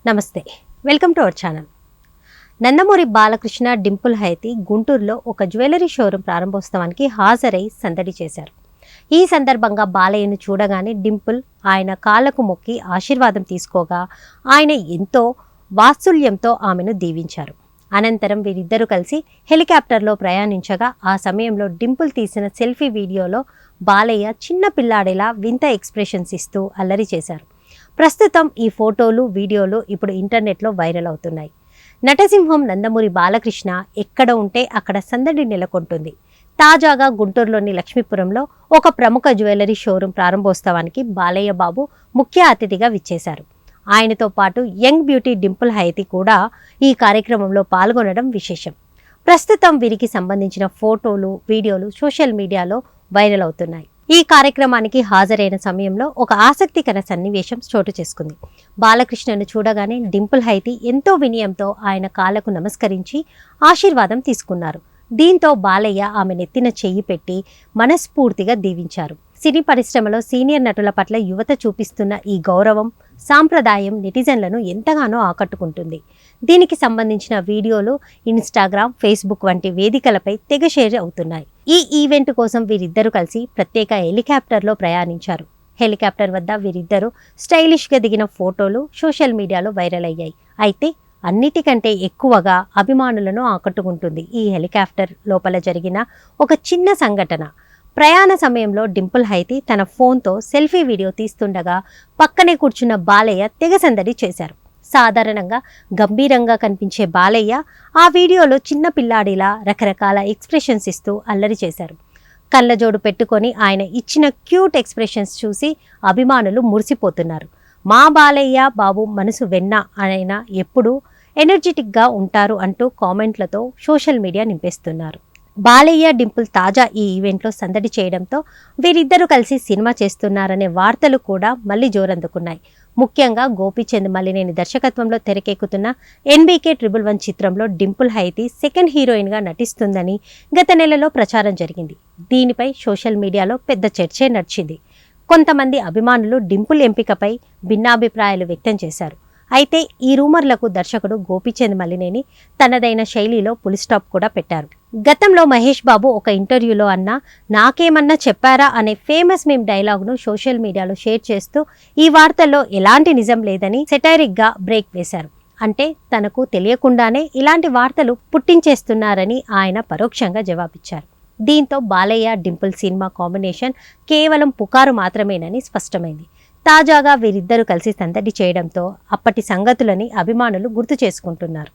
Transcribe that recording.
నమస్తే, welcome to our channel. Nandamuri Balakrishna, Dimple Haiti గుంటూరులో ఒక జ్యువెలరీ షోరూం ప్రారంభోత్సవానికి హాజరై సందడి చేశారు. ఈ సందర్భంగా బాలయ్యను చూడగానే డింపుల్ ఆయన కాళ్లకు మొక్కి ఆశీర్వాదం తీసుకోగా ఆయన ఎంతో వాత్సల్యంతో ఆమెను దీవించారు. అనంతరం వీరిద్దరూ కలిసి హెలికాప్టర్లో ప్రయాణించగా ఆ సమయంలో డింపుల్ తీసిన సెల్ఫీ వీడియోలో బాలయ్య చిన్న పిల్లాడేలా వింత ఎక్స్ప్రెషన్స్ ఇస్తూ అల్లరి చేశారు. ప్రస్తుతం ఈ ఫోటోలు, వీడియోలు ఇప్పుడు ఇంటర్నెట్లో వైరల్ అవుతున్నాయి. నటసింహం నందమూరి బాలకృష్ణ ఎక్కడ ఉంటే అక్కడ సందడి నెలకొంటుంది. తాజాగా గుంటూరులోని లక్ష్మీపురంలో ఒక ప్రముఖ జ్యువెలరీ షోరూం ప్రారంభోత్సవానికి బాలయ్య బాబు ముఖ్య అతిథిగా విచ్చేశారు. ఆయనతో పాటు యంగ్ బ్యూటీ డింపుల్ హైతి కూడా ఈ కార్యక్రమంలో పాల్గొనడం విశేషం. ప్రస్తుతం వీరికి సంబంధించిన ఫోటోలు, వీడియోలు సోషల్ మీడియాలో వైరల్ అవుతున్నాయి. ఈ కార్యక్రమానికి హాజరైన సమయంలో ఒక ఆసక్తికర సన్నివేశం చోటు చేసుకుంది. బాలకృష్ణను చూడగానే డింపుల్ హైతి ఎంతో వినయంతో ఆయన కాళ్లకు నమస్కరించి ఆశీర్వాదం తీసుకున్నారు. దీంతో బాలయ్య ఆమె నెత్తిన చెయ్యి పెట్టి మనస్ఫూర్తిగా దీవించారు. సినీ పరిశ్రమలో సీనియర్ నటుల పట్ల యువత చూపిస్తున్న ఈ గౌరవం, సాంప్రదాయం నెటిజన్లను ఎంతగానో ఆకట్టుకుంటుంది. దీనికి సంబంధించిన వీడియోలు ఇన్స్టాగ్రామ్, ఫేస్బుక్ వంటి వేదికలపై తెగ షేర్ అవుతున్నాయి. ఈ ఈవెంట్ కోసం వీరిద్దరూ కలిసి ప్రత్యేక హెలికాప్టర్లో ప్రయాణించారు. హెలికాప్టర్ వద్ద వీరిద్దరూ స్టైలిష్గా దిగిన ఫోటోలు సోషల్ మీడియాలో వైరల్ అయ్యాయి. అయితే అన్నిటికంటే ఎక్కువగా అభిమానులను ఆకట్టుకుంటుంది ఈ హెలికాప్టర్ లోపల జరిగిన ఒక చిన్న సంఘటన. ప్రయాణ సమయంలో డింపుల్ హైతి తన ఫోన్తో సెల్ఫీ వీడియో తీస్తుండగా పక్కనే కూర్చున్న బాలయ్య తెగ సందడి చేశారు. సాధారణంగా గంభీరంగా కనిపించే బాలయ్య ఆ వీడియోలో చిన్న పిల్లాడిలా రకరకాల ఎక్స్ప్రెషన్స్ ఇస్తూ అల్లరి చేశారు. కళ్ళజోడు పెట్టుకొని ఆయన ఇచ్చిన క్యూట్ ఎక్స్ప్రెషన్స్ చూసి అభిమానులు మురిసిపోతున్నారు. మా బాలయ్య బాబు మనసు వెన్న అయినా ఎప్పుడూ ఎనర్జెటిక్గా ఉంటారు అంటూ కామెంట్లతో సోషల్ మీడియా నింపేస్తున్నారు. బాలయ్య, డింపుల్ తాజా ఈ ఈవెంట్లో సందడి చేయడంతో వీరిద్దరూ కలిసి సినిమా చేస్తున్నారనే వార్తలు కూడా మళ్ళీ జోరందుకున్నాయి. ముఖ్యంగా గోపీచంద్ మలినేని దర్శకత్వంలో తెరకెక్కుతున్న NBK 111 చిత్రంలో డింపుల్ హైతి సెకండ్ హీరోయిన్గా నటిస్తుందని గత నెలలో ప్రచారం జరిగింది. దీనిపై సోషల్ మీడియాలో పెద్ద చర్చే నడిచింది. కొంతమంది అభిమానులు డింపుల్ ఎంపికపై భిన్నాభిప్రాయాలు వ్యక్తం చేశారు. అయితే ఈ రూమర్లకు దర్శకుడు గోపీచంద్ మలినేని తనదైన శైలిలో పులి స్టాప్ కూడా పెట్టారు. గతంలో మహేష్ బాబు ఒక ఇంటర్వ్యూలో అన్న నాకేమన్నా చెప్పారా అనే ఫేమస్ మీమ్ డైలాగ్ను సోషల్ మీడియాలో షేర్ చేస్తూ ఈ వార్తల్లో ఎలాంటి నిజం లేదని సెటైరిక్గా బ్రేక్ వేశారు. అంటే తనకు తెలియకుండానే ఇలాంటి వార్తలు పుట్టించేస్తున్నారని ఆయన పరోక్షంగా జవాబిచ్చారు. దీంతో బాలయ్య, డింపుల్ సినిమా కాంబినేషన్ కేవలం పుకారు మాత్రమేనని స్పష్టమైంది. తాజాగా వీరిద్దరూ కలిసి సందడి చేయడంతో అప్పటి సంగతులని అభిమానులు గుర్తు చేసుకుంటున్నారు.